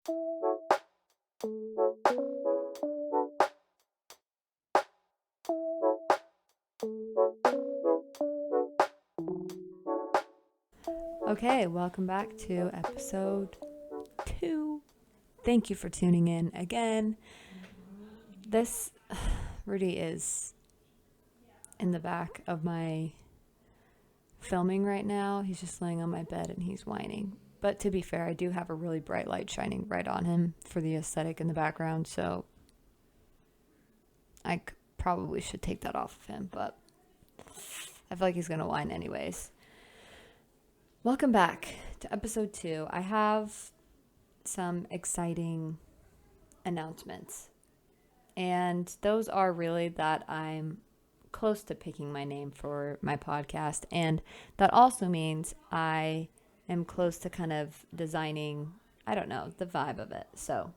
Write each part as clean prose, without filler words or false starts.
Okay, welcome back to episode 2. Thank you for tuning in again. This Rudy is in the back of my filming right now. He's just laying on my bed and he's whining. But to be fair, I do have a really bright light shining right on him for the aesthetic in the background, so I probably should take that off of him, but I feel like he's going to whine anyways. Welcome back to episode 2. I have some exciting announcements, and those are really that I'm close to picking my name for my podcast, and that also means I am close to kind of designing, I don't know, the vibe of it. So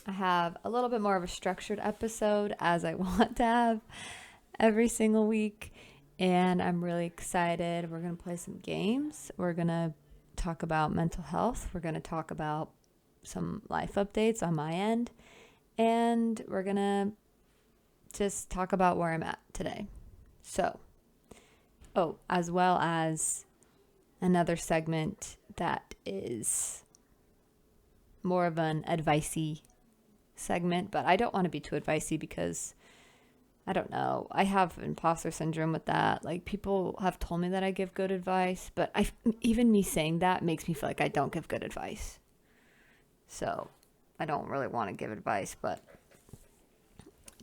I have a little bit more of a structured episode, as I want to have every single week, and I'm really excited. We're going to play some games. We're going to talk about mental health. We're going to talk about some life updates on my end, and we're going to just talk about where I'm at today. So, as well as another segment that is more of an advicey segment, but I don't want to be too advicey because I don't know. I have imposter syndrome with that. Like, people have told me that I give good advice, but even me saying that makes me feel like I don't give good advice. So I don't really want to give advice, but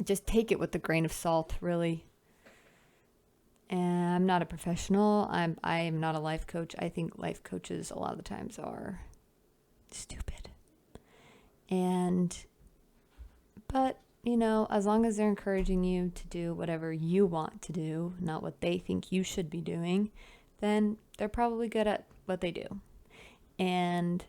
just take it with a grain of salt, really. And I'm not a professional. I am not a life coach. I think life coaches a lot of the times are stupid. But you know, as long as they're encouraging you to do whatever you want to do, not what they think you should be doing, then they're probably good at what they do. And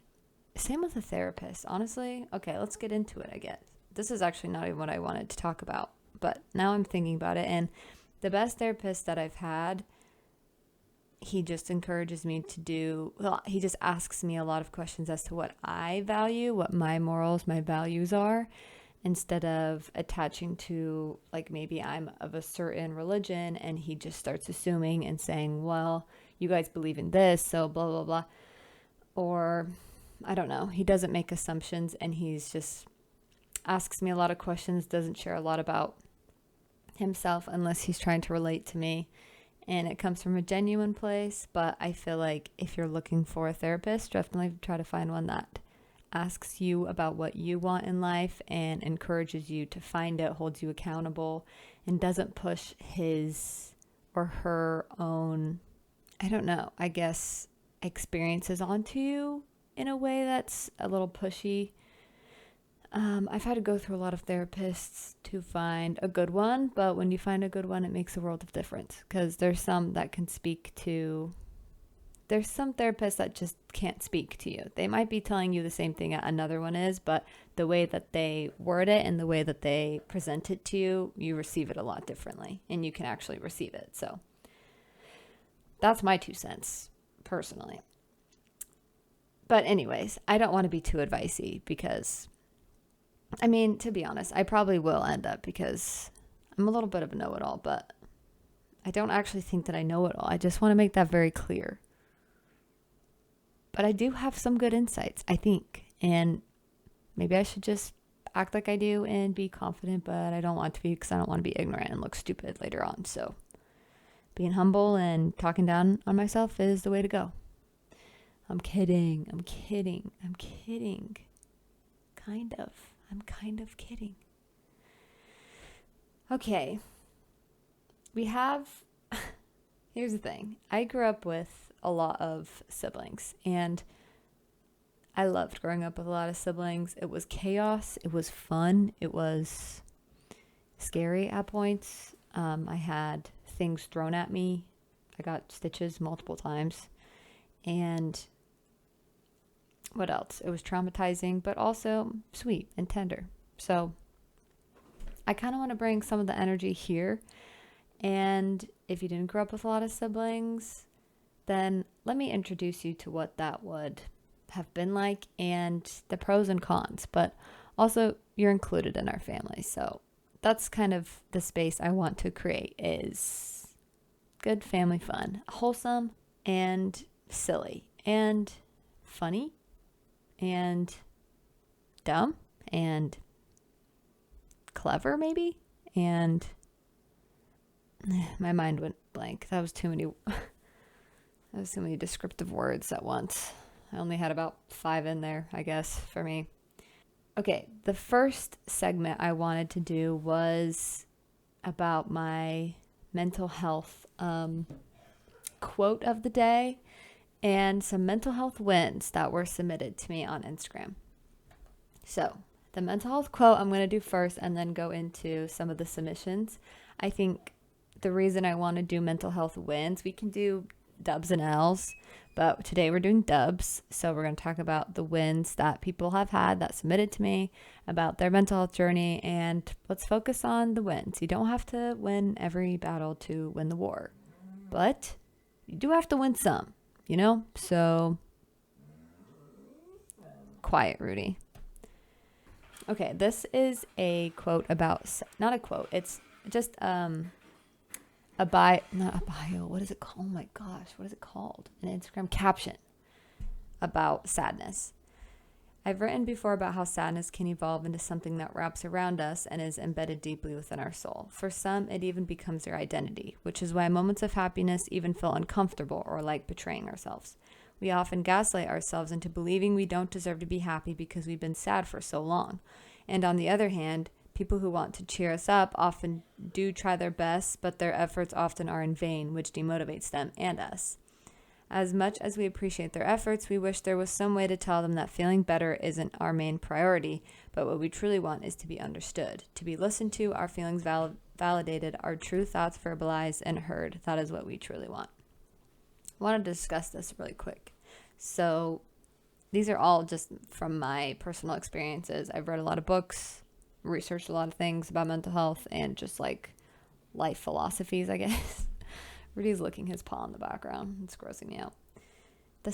same with a therapist, honestly. Okay, let's get into it, I guess. This is actually not even what I wanted to talk about, but now I'm thinking about it. And the best therapist that I've had, he just encourages me to do, well, he just asks me a lot of questions as to what I value, what my morals, my values are, instead of attaching to, like, maybe I'm of a certain religion and he just starts assuming and saying, well, you guys believe in this, so blah, blah, blah. Or, I don't know, he doesn't make assumptions and he's just asks me a lot of questions, doesn't share a lot about himself unless he's trying to relate to me. And it comes from a genuine place, but I feel like if you're looking for a therapist, definitely try to find one that asks you about what you want in life and encourages you to find it, holds you accountable, and doesn't push his or her own, I don't know, I guess, experiences onto you in a way that's a little pushy. I've had to go through a lot of therapists to find a good one, but when you find a good one, it makes a world of difference, because there's some therapists that just can't speak to you. They might be telling you the same thing another one is, but the way that they word it and the way that they present it to you, you receive it a lot differently, and you can actually receive it. So that's my 2 cents, personally. But anyways, I don't want to be too advicey because, I mean, to be honest, I probably will end up, because I'm a little bit of a know-it-all, but I don't actually think that I know it all. I just want to make that very clear. But I do have some good insights, I think. And maybe I should just act like I do and be confident, but I don't want to be, because I don't want to be ignorant and look stupid later on. So being humble and talking down on myself is the way to go. I'm kidding. I'm kind of kidding. Okay. Here's the thing. I grew up with a lot of siblings, and I loved growing up with a lot of siblings. It was chaos. It was fun. It was scary at points. I had things thrown at me. I got stitches multiple times. And what else? It was traumatizing, but also sweet and tender. So I kind of want to bring some of the energy here. And if you didn't grow up with a lot of siblings, then let me introduce you to what that would have been like and the pros and cons, but also you're included in our family. So that's kind of the space I want to create, is good family fun, wholesome and silly and funny and dumb and clever maybe. And my mind went blank. That was too many descriptive words at once. I only had about 5 in there, I guess, for me. Okay, the first segment I wanted to do was about my mental health quote of the day and some mental health wins that were submitted to me on Instagram. So the mental health quote I'm going to do first and then go into some of the submissions. I think the reason I want to do mental health wins, we can do dubs and L's, but today we're doing dubs. So we're going to talk about the wins that people have had that submitted to me about their mental health journey, and let's focus on the wins. You don't have to win every battle to win the war, but you do have to win some, you know? So quiet, Rudy. Okay, this is a quote about, not a quote, it's just not a bio, what is it called? Oh my gosh, what is it called? An Instagram caption about sadness. I've written before about how sadness can evolve into something that wraps around us and is embedded deeply within our soul. For some, it even becomes their identity, which is why moments of happiness even feel uncomfortable or like betraying ourselves. We often gaslight ourselves into believing we don't deserve to be happy because we've been sad for so long. And on the other hand, people who want to cheer us up often do try their best, but their efforts often are in vain, which demotivates them and us. As much as we appreciate their efforts, we wish there was some way to tell them that feeling better isn't our main priority, but what we truly want is to be understood, to be listened to, our feelings validated, our true thoughts verbalized and heard. That is what we truly want. I want to discuss this really quick. So these are all just from my personal experiences. I've read a lot of books, researched a lot of things about mental health and just like life philosophies, I guess. Rudy's licking his paw in the background. It's grossing me out. The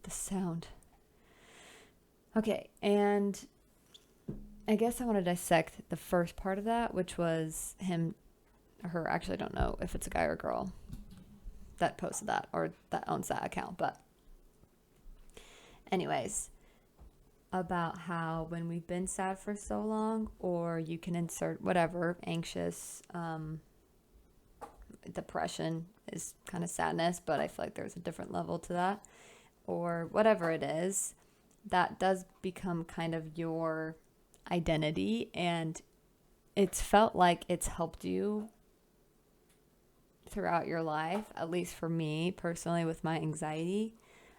sound. Okay, and I guess I want to dissect the first part of that, which was him or her. Actually, I don't know if it's a guy or a girl that posted that or that owns that account, but anyways, about how when we've been sad for so long, or you can insert whatever, anxious, depression is kind of sadness, but I feel like there's a different level to that, or whatever it is, that does become kind of your identity, and it's felt like it's helped you throughout your life, at least for me personally with my anxiety.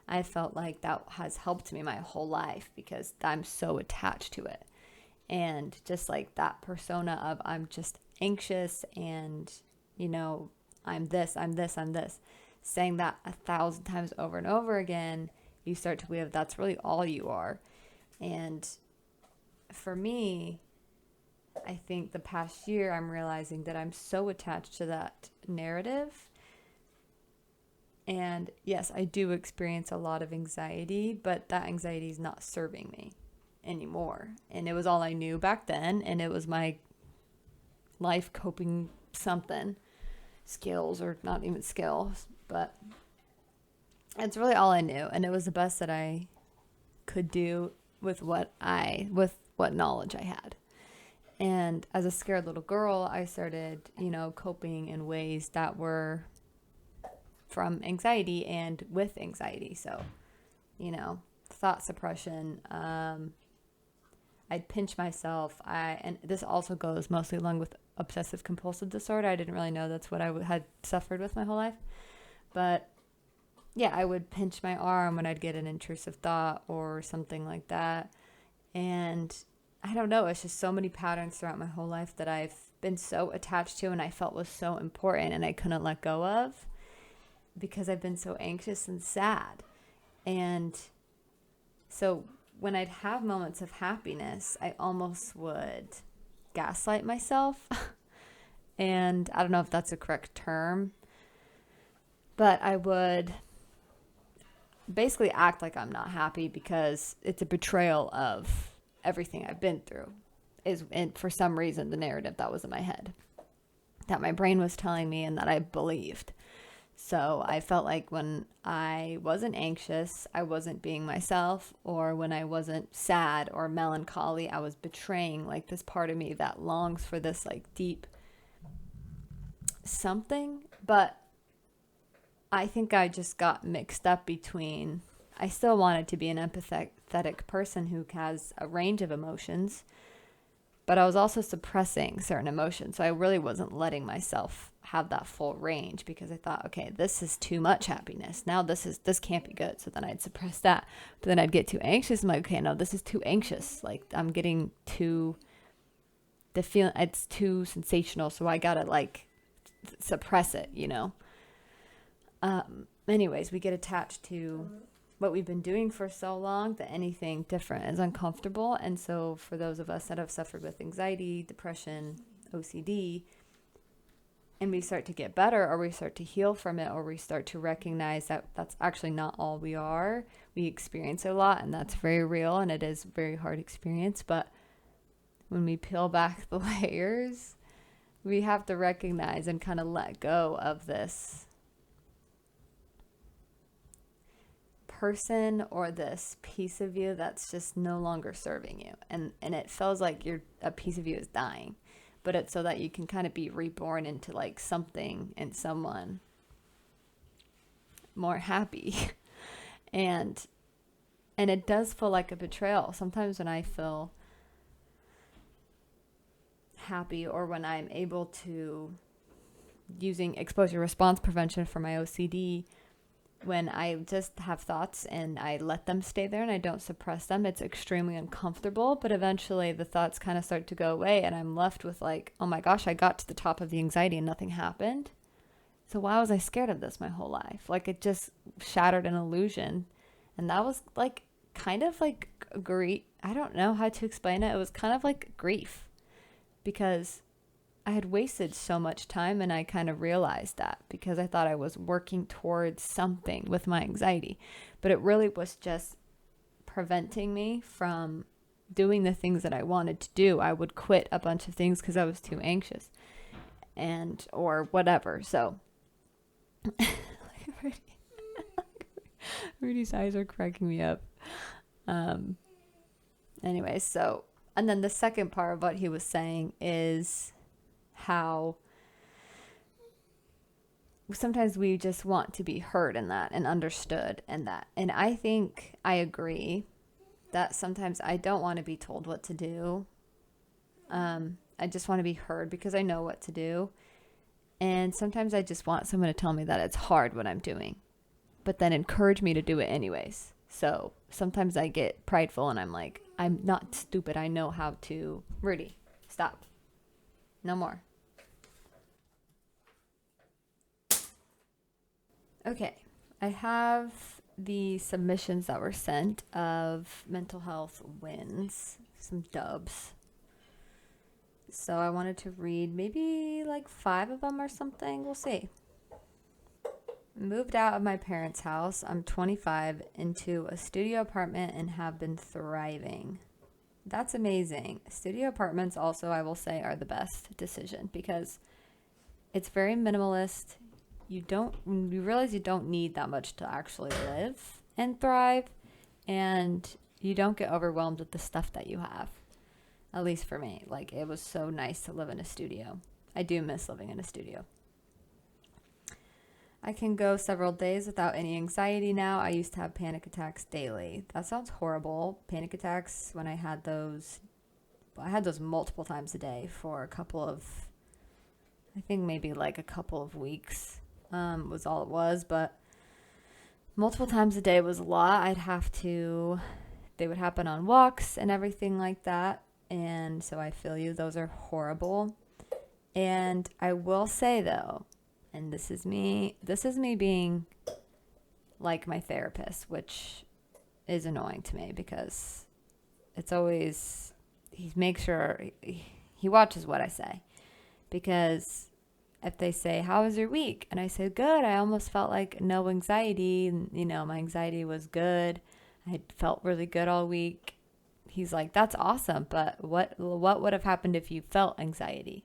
I felt like that has helped me my whole life because I'm so attached to it. And just like that persona of I'm just anxious and, you know, I'm this, saying that 1,000 times over and over again, you start to believe that's really all you are. And for me, I think the past year I'm realizing that I'm so attached to that narrative. And yes, I do experience a lot of anxiety, but that anxiety is not serving me anymore. And it was all I knew back then, and it was my life coping something, skills, or not even skills, but it's really all I knew. And it was the best that I could do with what knowledge I had. And as a scared little girl, I started, coping in ways that were from anxiety and with anxiety. So, thought suppression, I'd pinch myself. And this also goes mostly along with obsessive compulsive disorder. I didn't really know that's what I had suffered with my whole life. But yeah, I would pinch my arm when I'd get an intrusive thought or something like that. And I don't know, it's just so many patterns throughout my whole life that I've been so attached to and I felt was so important and I couldn't let go of because I've been so anxious and sad. And so when I'd have moments of happiness, I almost would gaslight myself. And I don't know if that's a correct term, but I would basically act like I'm not happy because it's a betrayal of everything I've been through. And for some reason, the narrative that was in my head, that my brain was telling me and that I believed. So I felt like when I wasn't anxious, I wasn't being myself, or when I wasn't sad or melancholy, I was betraying like this part of me that longs for this like deep something. But I think I just got mixed up between, I still wanted to be an empathetic person who has a range of emotions, but I was also suppressing certain emotions. So I really wasn't letting myself have that full range because I thought, okay, this is too much happiness. Now this can't be good. So then I'd suppress that. But then I'd get too anxious. I'm like, okay, no, this is too anxious. Like I'm getting too, the feeling, it's too sensational. So I gotta like suppress it, you know? Anyways, we get attached to what we've been doing for so long that anything different is uncomfortable. And so for those of us that have suffered with anxiety, depression, OCD, and we start to get better, or we start to heal from it, or we start to recognize that that's actually not all we are. We experience a lot, and that's very real, and it is a very hard experience. But when we peel back the layers, we have to recognize and kind of let go of this person or this piece of you that's just no longer serving you. And it feels like a piece of you is dying. But it's so that you can kind of be reborn into like something and someone more happy. and it does feel like a betrayal. Sometimes when I feel happy, or when I'm able to, using exposure response prevention for my OCD, when I just have thoughts and I let them stay there and I don't suppress them, it's extremely uncomfortable. But eventually the thoughts kind of start to go away and I'm left with like, oh my gosh, I got to the top of the anxiety and nothing happened. So why was I scared of this my whole life? Like it just shattered an illusion. And that was like kind of like grief. I don't know how to explain it. It was kind of like grief because I had wasted so much time, and I kind of realized that because I thought I was working towards something with my anxiety, but it really was just preventing me from doing the things that I wanted to do. I would quit a bunch of things because I was too anxious or whatever. So Rudy's eyes are cracking me up. Anyway, so, and then the second part of what he was saying is how sometimes we just want to be heard in that and understood in that. And I think I agree that sometimes I don't want to be told what to do. I just want to be heard because I know what to do. And sometimes I just want someone to tell me that it's hard what I'm doing, but then encourage me to do it anyways. So sometimes I get prideful and I'm like, I'm not stupid. I know how to. Rudy, stop. No more. Okay, I have the submissions that were sent of mental health wins, some dubs. So I wanted to read maybe like 5 of them or something. We'll see. Moved out of my parents' house. I'm 25 into a studio apartment and have been thriving. That's amazing. Studio apartments also, I will say, are the best decision because it's very minimalist. You realize you don't need that much to actually live and thrive, and you don't get overwhelmed with the stuff that you have. At least for me, like it was so nice to live in a studio. I do miss living in a studio. I can go several days without any anxiety now. I used to have panic attacks daily. That sounds horrible. Panic attacks, when I had those multiple times a day for a couple of, I think maybe like a couple of weeks was all it was. But multiple times a day was a lot. They would happen on walks and everything like that. And so I feel you. Those are horrible. And I will say though, and this is me being like my therapist, which is annoying to me because it's always, he makes sure he watches what I say, because if they say, how was your week? And I say, good. I almost felt like no anxiety. And, my anxiety was good. I felt really good all week. He's like, that's awesome. But what would have happened if you felt anxiety?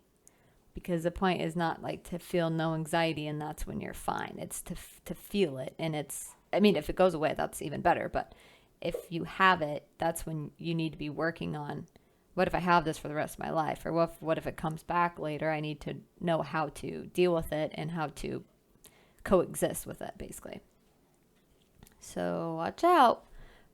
Because the point is not like to feel no anxiety and that's when you're fine. It's to feel it. And if it goes away, that's even better. But if you have it, that's when you need to be working on, what if I have this for the rest of my life? Or what if it comes back later? I need to know how to deal with it and how to coexist with it, basically. So watch out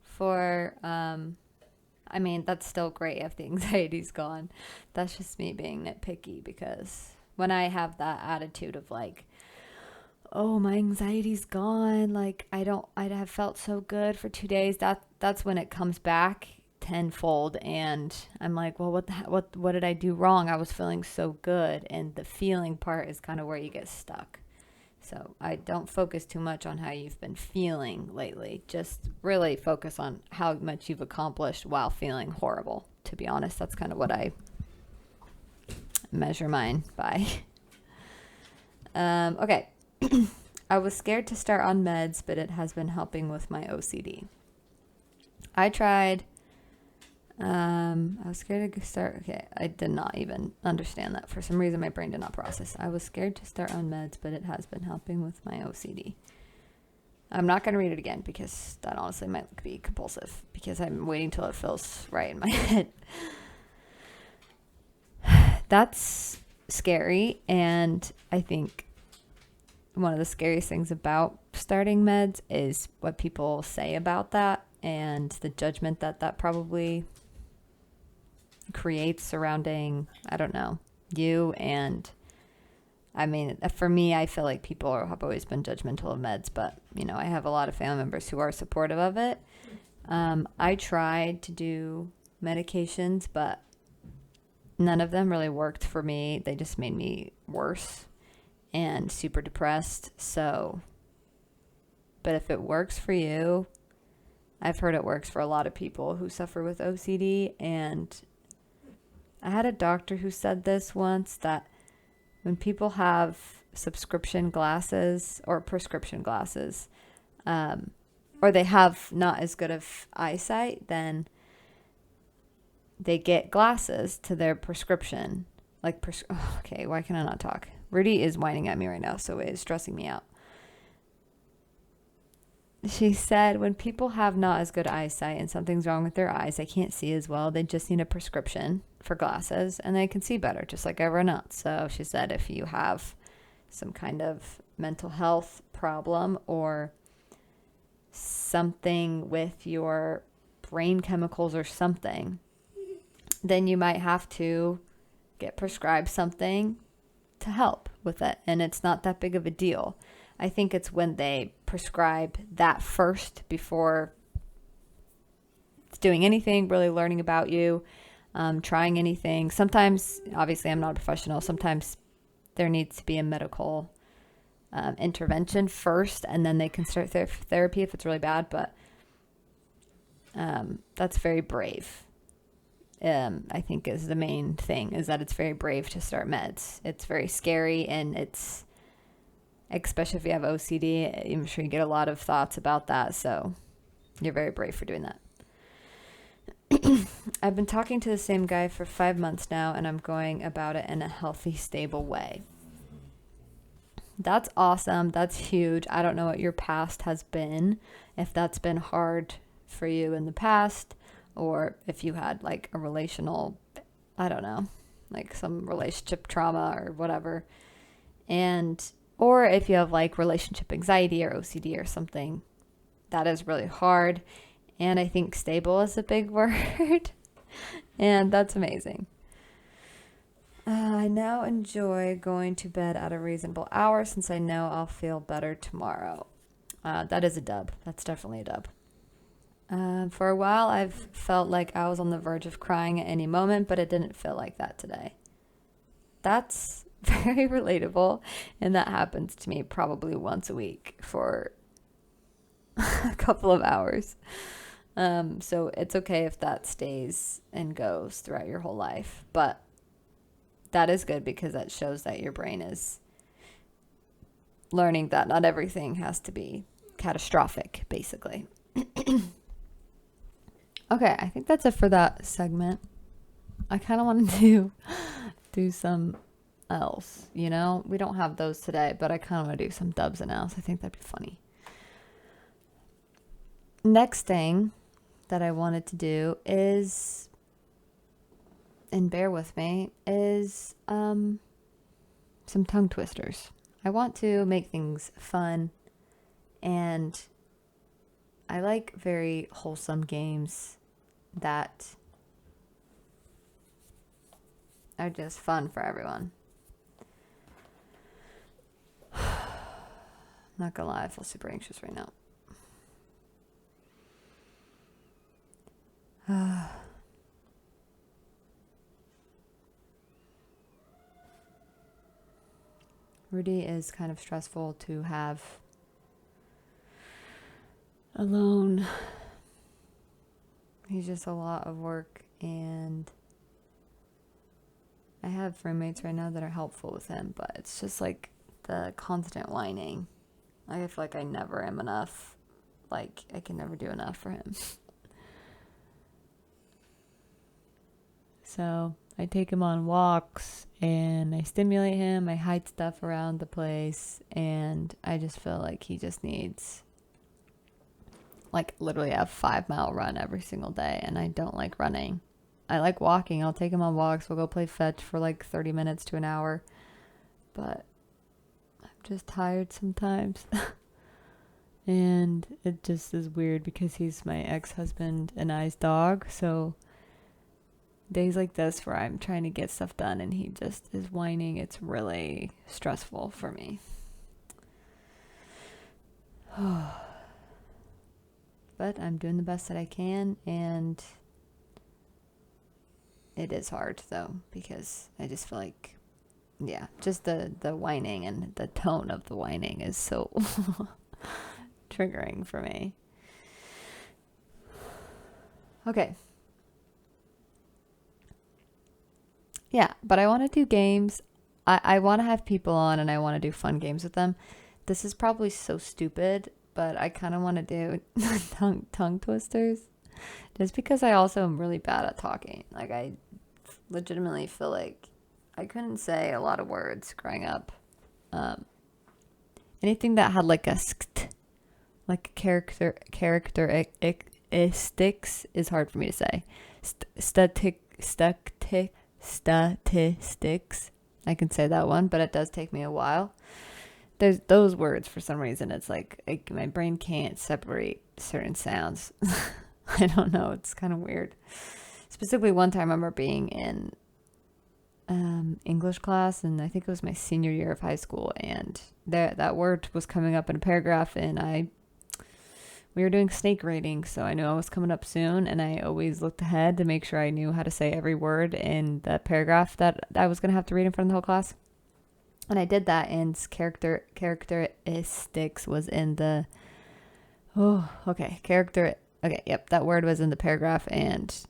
for, that's still great if the anxiety's gone. That's just me being nitpicky, because when I have that attitude of like, oh, my anxiety's gone, like I have felt so good for 2 days, that's when it comes back tenfold, and I'm like, well, what did I do wrong? I was feeling so good, and the feeling part is kind of where you get stuck. So I don't focus too much on how you've been feeling lately. Just really focus on how much you've accomplished while feeling horrible. To be honest, that's kind of what I measure mine by. Okay. I was scared to start on meds, but it has been helping with my OCD. I tried. I was scared to start. Okay, I did not even understand that. For some reason, my brain did not process. I was scared to start on meds, but it has been helping with my OCD. I'm not going to read it again because that honestly might be compulsive, because I'm waiting till it feels right in my head. That's scary, and I think one of the scariest things about starting meds is what people say about that and the judgment that probably creates surrounding, I don't know, you. And for me, I feel like people have always been judgmental of meds, but I have a lot of family members who are supportive of it. I tried to do medications, but none of them really worked for me. They just made me worse and super depressed. So, but if it works for you, I've heard it works for a lot of people who suffer with OCD. And I had a doctor who said this once, that when people have subscription glasses or prescription glasses, or they have not as good of eyesight, then they get glasses to their prescription. Okay, why can I not talk? Rudy is whining at me right now, so it is stressing me out. She said when people have not as good eyesight and something's wrong with their eyes, they can't see as well, they just need a prescription for glasses and they can see better, just like everyone else. So she said if you have some kind of mental health problem or something with your brain chemicals or something, then you might have to get prescribed something to help with it. And it's not that big of a deal. I think it's when they prescribe that first before doing anything, really learning about you, trying anything. Sometimes, obviously, I'm not a professional. Sometimes there needs to be a medical intervention first, and then they can start therapy if it's really bad. But that's very brave. I think is the main thing, is that it's very brave to start meds. It's very scary, and it's, especially if you have OCD, I'm sure you get a lot of thoughts about that. So you're very brave for doing that. I've been talking to the same guy for 5 months now, and I'm going about it in a healthy, stable way. That's awesome. That's huge. I don't know what your past has been, if that's been hard for you in the past, or if you had like a relational, I don't know, like some relationship trauma or whatever. Or if you have like relationship anxiety or OCD or something, that is really hard. And I think stable is a big word. And that's amazing. I now enjoy going to bed at a reasonable hour since I know I'll feel better tomorrow. That is a dub. That's definitely a dub. For a while, I've felt like I was on the verge of crying at any moment, but it didn't feel like that today. That's very relatable, and that happens to me probably once a week for a couple of hours. So it's okay if that stays and goes throughout your whole life, but that is good because that shows that your brain is learning that not everything has to be catastrophic, basically. Okay, I think that's it for that segment. I kind of wanted to do some else, you know? We don't have those today, but I kind of want to do some dubs and else. I think that'd be funny. Next thing that I wanted to do is, and bear with me, is some tongue twisters. I want to make things fun, and I like very wholesome games that are just fun for everyone. Not gonna lie, I feel super anxious right now. Rudy is kind of stressful to have alone. He's just a lot of work, and I have roommates right now that are helpful with him, but it's just like the constant whining. Like, I feel like I never am enough. Like, I can never do enough for him. So I take him on walks and I stimulate him. I hide stuff around the place, and I just feel like he just needs, like, literally a 5-mile run every single day, and I don't like running. I like walking. I'll take him on walks. We'll go play fetch for like 30 minutes to an hour, but I'm just tired sometimes. And it just is weird because he's my ex-husband and I's dog, so days like this where I'm trying to get stuff done and he just is whining, it's really stressful for me. But I'm doing the best that I can, and it is hard though, because I just feel like, yeah, just the whining and the tone of the whining is so triggering for me. Okay. Yeah, but I want to do games. I want to have people on, and I want to do fun games with them. This is probably so stupid, but I kind of want to do tongue twisters, just because I also am really bad at talking. Like, I legitimately feel like I couldn't say a lot of words growing up. Anything that had like a st, like characteristics is hard for me to say. Statistics. I can say that one, but it does take me a while. There's those words, for some reason, it's like my brain can't separate certain sounds. I don't know. It's kind of weird. Specifically, one time I remember being in English class, and I think it was my senior year of high school, and that word was coming up in a paragraph, and we were doing snake rating, so I knew I was coming up soon, and I always looked ahead to make sure I knew how to say every word in that paragraph that I was going to have to read in front of the whole class. And I did that, and characteristics was in the, yep, that word was in the paragraph, and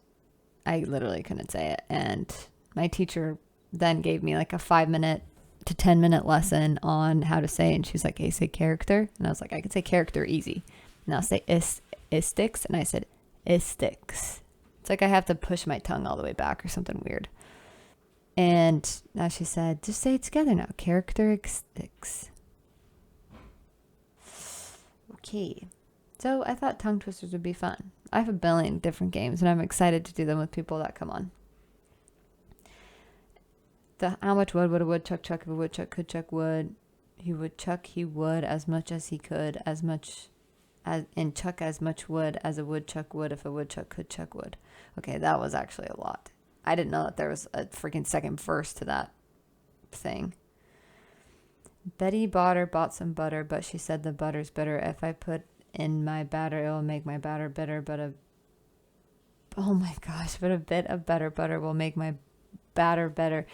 I literally couldn't say it. And my teacher then gave me like a 5-minute to 10-minute lesson on how to say it, and she was like, hey, say character. And I was like, I can say character easy. Now say istics, and I said istics. It's like I have to push my tongue all the way back or something weird. And now she said, just say it together now. Characteristics. Okay. So I thought tongue twisters would be fun. I have a billion different games, and I'm excited to do them with people that come on. How much wood would a woodchuck chuck if a woodchuck could chuck wood? He would as much as he could, and chuck as much wood as a woodchuck would if a woodchuck could chuck wood. Okay, that was actually a lot. I didn't know that there was a freaking second verse to that thing. Betty bought some butter, but she said the butter's bitter. If I put in my batter, it will make my batter bitter, but a bit of better butter will make my batter better.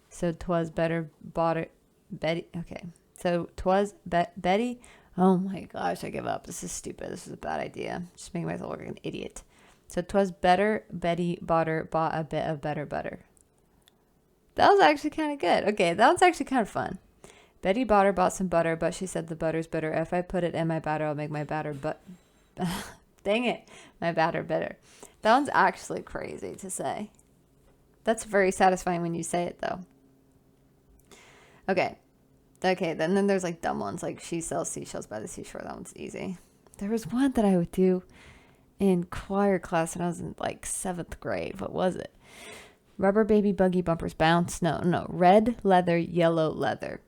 So 'twas better bought Betty. Okay, so 'twas Betty. Oh my gosh, I give up. This is stupid. This is a bad idea. Just making myself look like an idiot. So 'twas better Betty bought a bit of better butter. That was actually kind of good. Okay, that was actually kind of fun. Betty bought some butter, but she said the butter's bitter. If I put it in my batter, I'll make my batter dang it, my batter bitter. That one's actually crazy to say. That's very satisfying when you say it, though. Okay, then there's like dumb ones, like she sells seashells by the seashore. That one's easy. There was one that I would do in choir class when I was in like 7th grade. What was it? Rubber baby buggy bumpers bounce. No. Red leather, yellow leather.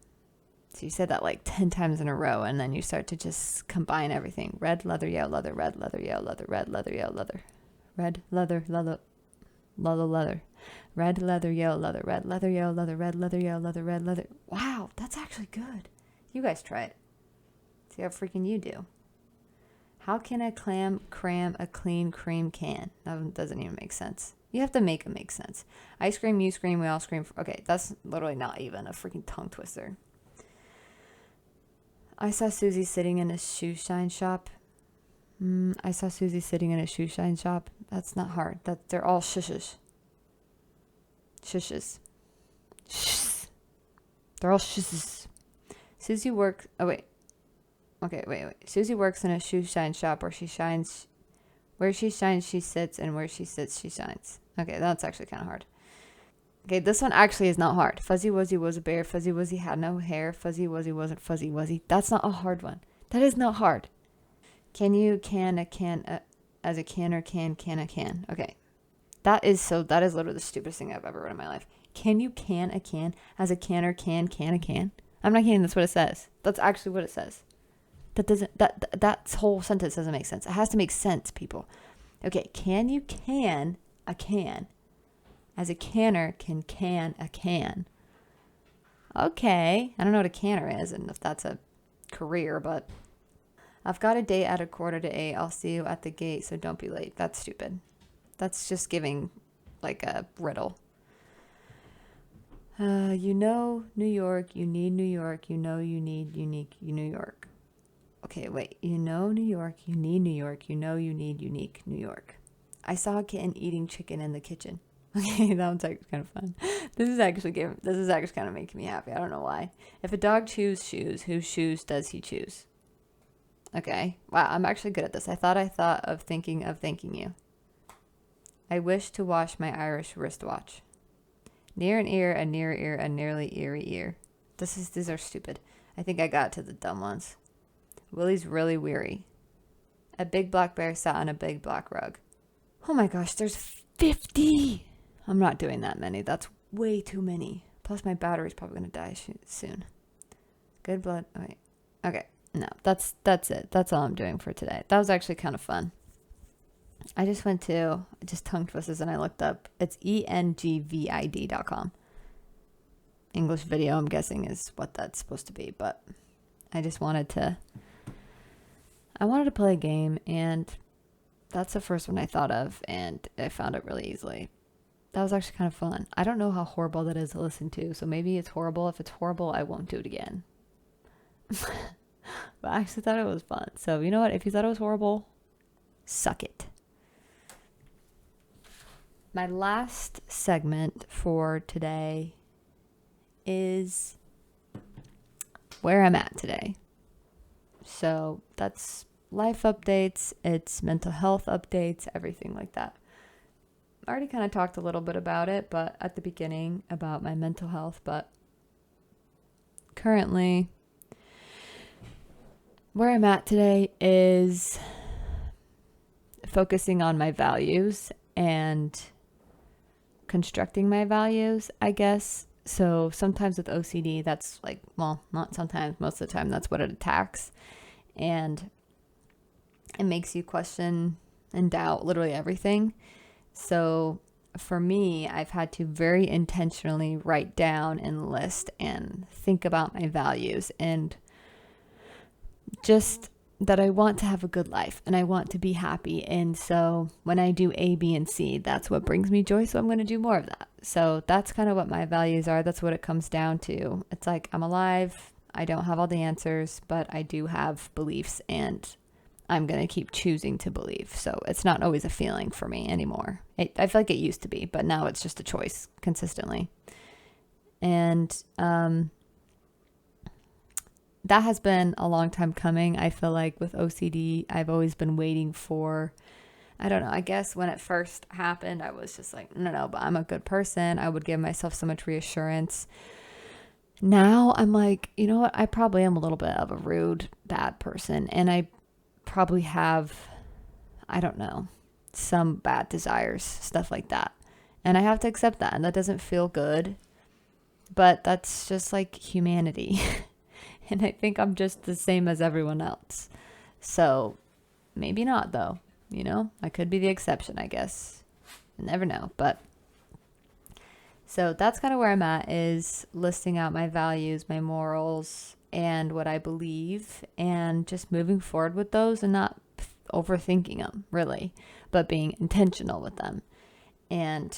So you said that like 10 times in a row, and then you start to just combine everything. Red leather, yellow leather, red leather, yellow leather, red leather, yellow leather. Red leather, leather, leather. Red leather, yellow leather, red leather, yellow leather, red leather, yellow leather, red leather. Wow, that's actually good. You guys try it. See how freaking you do. How can a clam cram a clean cream can? That doesn't even make sense. You have to make it make sense. I scream, you scream, we all scream. Okay, that's literally not even a freaking tongue twister. I saw Susie sitting in a shoe shine shop. I saw Susie sitting in a shoe shine shop. That's not hard. They're all shushes. Shushes. Shh. They're all shushes. Susie works. Oh wait. Okay, wait. Susie works in a shoe shine shop where she shines, she sits, and where she sits, she shines. Okay, that's actually kind of hard. Okay, this one actually is not hard. Fuzzy Wuzzy was a bear. Fuzzy Wuzzy had no hair. Fuzzy Wuzzy wasn't Fuzzy Wuzzy. That's not a hard one. That is not hard. Can you can a can as a canner can a can? Okay, that is literally the stupidest thing I've ever read in my life. Can you can a can as a canner can a can? I'm not kidding. That's what it says. That's actually what it says. That whole sentence doesn't make sense. It has to make sense, people. Okay, can you can a can as a canner can a can? Okay, I don't know what a canner is and if that's a career, but I've got a date at 7:45. I'll see you at the gate, so don't be late. That's stupid. That's just giving like a riddle. You know New York, you need New York, you know you need unique New York. Okay, wait. You know New York, you need New York, you know you need unique New York. I saw a kitten eating chicken in the kitchen. Okay, that one's actually kind of fun. This is actually kind of making me happy. I don't know why. If a dog chews shoes, whose shoes does he choose? Okay. Wow, I'm actually good at this. I thought of thanking you. I wish to wash my Irish wristwatch. Near an ear, a near ear, a nearly eerie ear. These are stupid. I think I got to the dumb ones. Willie's really weary. A big black bear sat on a big black rug. Oh my gosh, there's 50. I'm not doing that many. That's way too many. Plus my battery's probably going to die soon. Good blood. Oh, wait. Okay. No, that's it. That's all I'm doing for today. That was actually kind of fun. I just went to tongue twisters and I looked up. It's engvid.com. English video, I'm guessing, is what that's supposed to be. But I just wanted to play a game, and that's the first one I thought of, and I found it really easily. That was actually kind of fun. I don't know how horrible that is to listen to, so maybe it's horrible. If it's horrible, I won't do it again. But I actually thought it was fun. So you know what? If you thought it was horrible, suck it. My last segment for today is where I'm at today. So that's life updates, it's mental health updates, everything like that. I already kind of talked a little bit about it, but at the beginning about my mental health, but currently where I'm at today is focusing on my values and constructing my values, I guess. So sometimes with OCD, that's like, well, not sometimes, most of the time, that's what it attacks. And it makes you question and doubt literally everything. So for me, I've had to very intentionally write down and list and think about my values and just that I want to have a good life and I want to be happy. And so when I do A, B, and C, that's what brings me joy. So I'm going to do more of that. So that's kind of what my values are. That's what it comes down to. It's like I'm alive. I don't have all the answers, but I do have beliefs and I'm going to keep choosing to believe. So it's not always a feeling for me anymore. I feel like it used to be, but now it's just a choice consistently. And that has been a long time coming. I feel like with OCD, I've always been waiting for, I don't know, I guess when it first happened, I was just like, no, but I'm a good person. I would give myself so much reassurance. Now I'm like, you know what? I probably am a little bit of a rude, bad person. And I probably have, I don't know, some bad desires, stuff like that. And I have to accept that. And that doesn't feel good. But that's just like humanity. And I think I'm just the same as everyone else. So maybe not, though. You know, I could be the exception, I guess. You never know. But so that's kind of where I'm at, is listing out my values, my morals, and what I believe, and just moving forward with those and not overthinking them, really, but being intentional with them. And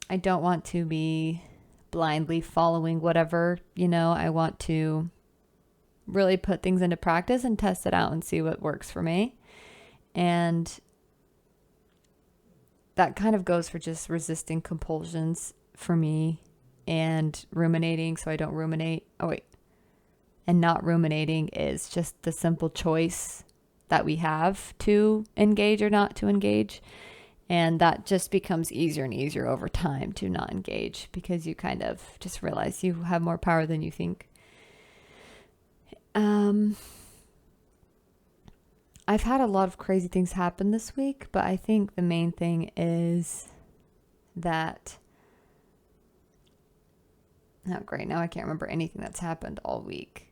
I don't want to be blindly following whatever, I want to really put things into practice and test it out and see what works for me. And that kind of goes for just resisting compulsions for me and ruminating so I don't ruminate. And not ruminating is just the simple choice that we have to engage or not to engage. And that just becomes easier and easier over time to not engage, because you kind of just realize you have more power than you think. I've had a lot of crazy things happen this week, but I think the main thing is that, oh great, now I can't remember anything that's happened all week.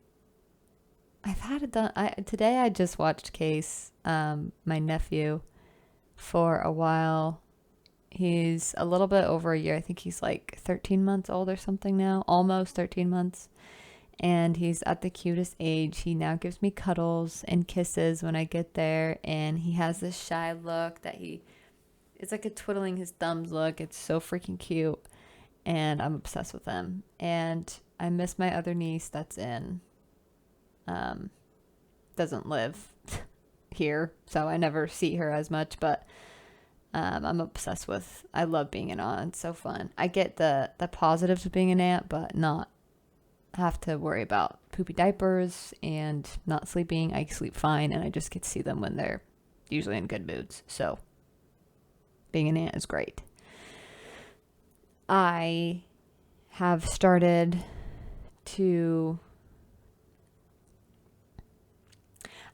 Today I just watched Case, my nephew, for a while. He's a little bit over a year. I think he's like 13 months old or something now, almost 13 months. And he's at the cutest age. He now gives me cuddles and kisses when I get there. And he has this shy look it's like a twiddling his thumbs look. It's so freaking cute. And I'm obsessed with him. And I miss my other niece that's doesn't live here, so I never see her as much, but I'm obsessed with, I love being an aunt. It's so fun. I get the positives of being an aunt, but not have to worry about poopy diapers and not sleeping. I sleep fine, and I just get to see them when they're usually in good moods. So being an aunt is great. I have started to,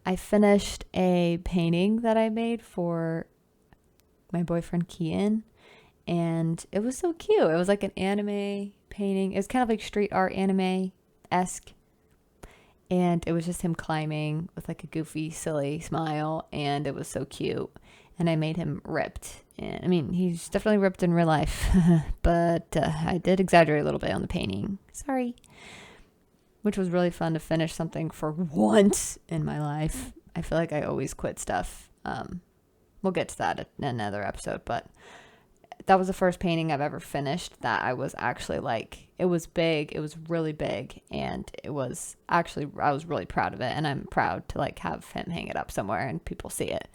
I finished a painting that I made for my boyfriend Kian, and it was so cute. It was like an anime painting. It was kind of like street art anime-esque, and it was just him climbing with like a goofy, silly smile, and it was so cute. And I made him ripped. And I mean, he's definitely ripped in real life, but I did exaggerate a little bit on the painting. Sorry. Which was really fun to finish something for once in my life. I feel like I always quit stuff. We'll get to that in another episode, but that was the first painting I've ever finished that I was actually like, it was big. It was really big. And it was actually, I was really proud of it. And I'm proud to like have him hang it up somewhere and people see it.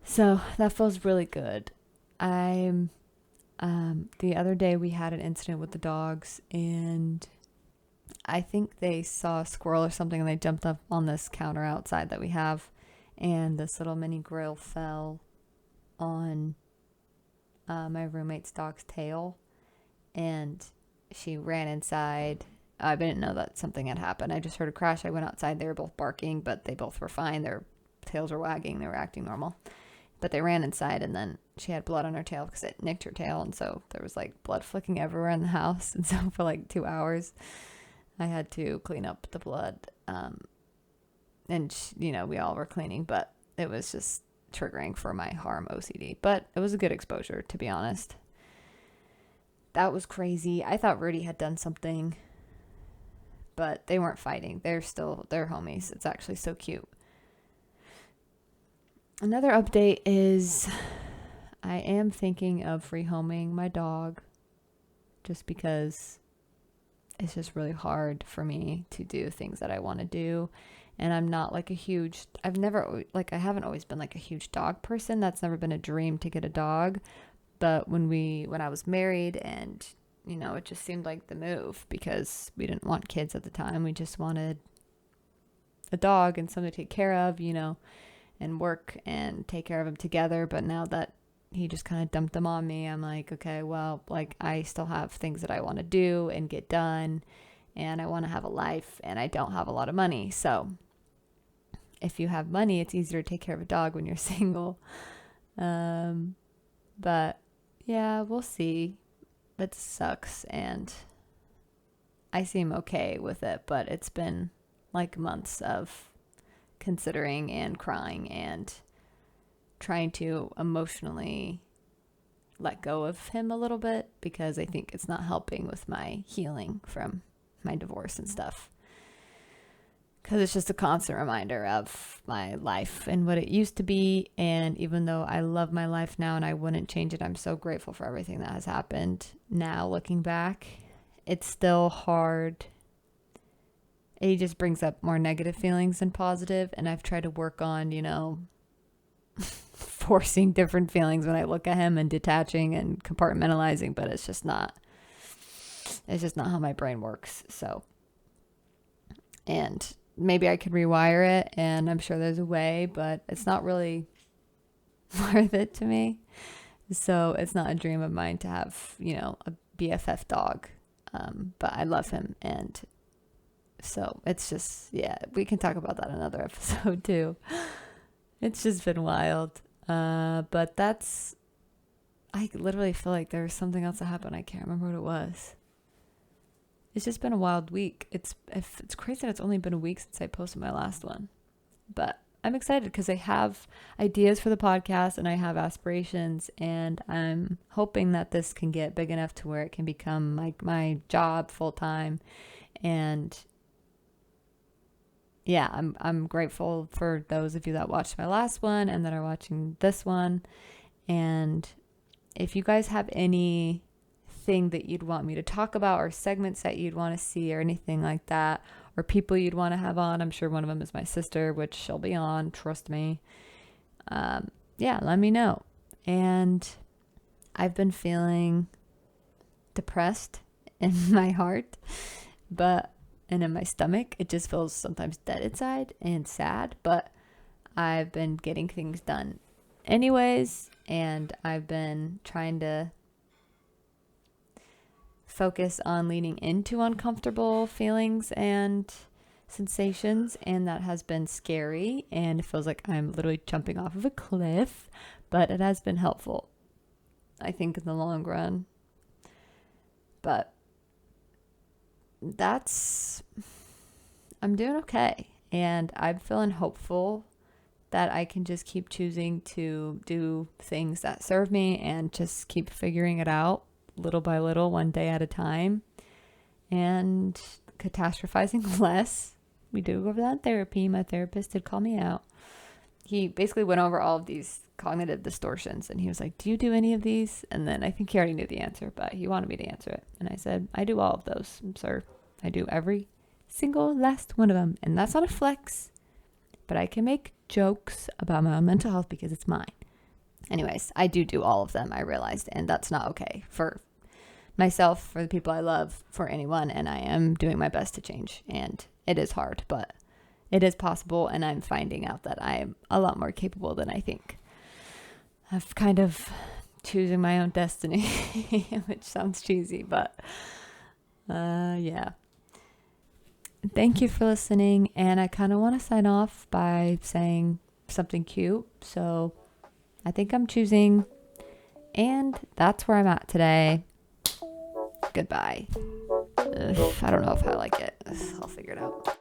So that feels really good. The other day we had an incident with the dogs, and I think they saw a squirrel or something, and they jumped up on this counter outside that we have, and this little mini grill fell on my roommate's dog's tail, and she ran inside. I didn't know that something had happened. I just heard a crash. I went outside. They were both barking, but they both were fine. Their tails were wagging. They were acting normal. But they ran inside, and then she had blood on her tail because it nicked her tail, and so there was like blood flicking everywhere in the house. And so for like 2 hours, I had to clean up the blood. And we all were cleaning, but it was just triggering for my harm OCD. But it was a good exposure, to be honest. That was crazy. I thought Rudy had done something, but they weren't fighting. They're homies. It's actually so cute. Another update is I am thinking of rehoming my dog, just because it's just really hard for me to do things that I want to do. And I'm not like I haven't always been like a huge dog person. That's never been a dream to get a dog. But when I was married and it just seemed like the move because we didn't want kids at the time. We just wanted a dog and something to take care of, and work and take care of him together. But now that he just kind of dumped them on me, I'm like, okay, well, like I still have things that I want to do and get done, and I want to have a life, and I don't have a lot of money. So if you have money, it's easier to take care of a dog when you're single. But yeah, we'll see. It sucks, and I seem okay with it, but it's been like months of considering and crying and trying to emotionally let go of him a little bit because I think it's not helping with my healing from my divorce and stuff. Because it's just a constant reminder of my life and what it used to be. And even though I love my life now and I wouldn't change it, I'm so grateful for everything that has happened. Now, looking back, it's still hard. It just brings up more negative feelings than positive. And I've tried to work on, forcing different feelings when I look at him and detaching and compartmentalizing, but it's just not how my brain works. So, and maybe I could rewire it, and I'm sure there's a way, but it's not really worth it to me. So it's not a dream of mine to have, a BFF dog. But I love him. And so it's just, yeah, we can talk about that in another episode too. It's just been wild. But I literally feel like there was something else that happened. I can't remember what it was. It's just been a wild week. It's crazy that it's only been a week since I posted my last one. But I'm excited because I have ideas for the podcast and I have aspirations, and I'm hoping that this can get big enough to where it can become like my job full time. And yeah, I'm grateful for those of you that watched my last one and that are watching this one. And if you guys have anything that you'd want me to talk about or segments that you'd want to see or anything like that, or people you'd want to have on, I'm sure one of them is my sister, which she'll be on, trust me. Yeah, let me know. And I've been feeling depressed in my heart, and in my stomach. It just feels sometimes dead inside and sad, but I've been getting things done anyways, and I've been trying to focus on leaning into uncomfortable feelings and sensations, and that has been scary, and it feels like I'm literally jumping off of a cliff, but it has been helpful, I think, in the long run. But I'm doing okay, and I'm feeling hopeful that I can just keep choosing to do things that serve me and just keep figuring it out little by little, one day at a time, and catastrophizing less. We do go over that in therapy. My therapist did call me out. He basically went over all of these cognitive distortions, and he was like, do you do any of these? And then I think he already knew the answer, but he wanted me to answer it. And I said, I do all of those, sir. I do every single last one of them. And that's not a flex, but I can make jokes about my own mental health because it's mine. Anyways, I do all of them, I realized, and that's not okay for myself, for the people I love, for anyone, and I am doing my best to change, and it is hard, but it is possible, and I'm finding out that I am a lot more capable than I think of kind of choosing my own destiny, which sounds cheesy, but yeah. Thank you for listening, and I kind of want to sign off by saying something cute, so I think I'm choosing, and that's where I'm at today. Goodbye. I don't know if I like it. I'll figure it out.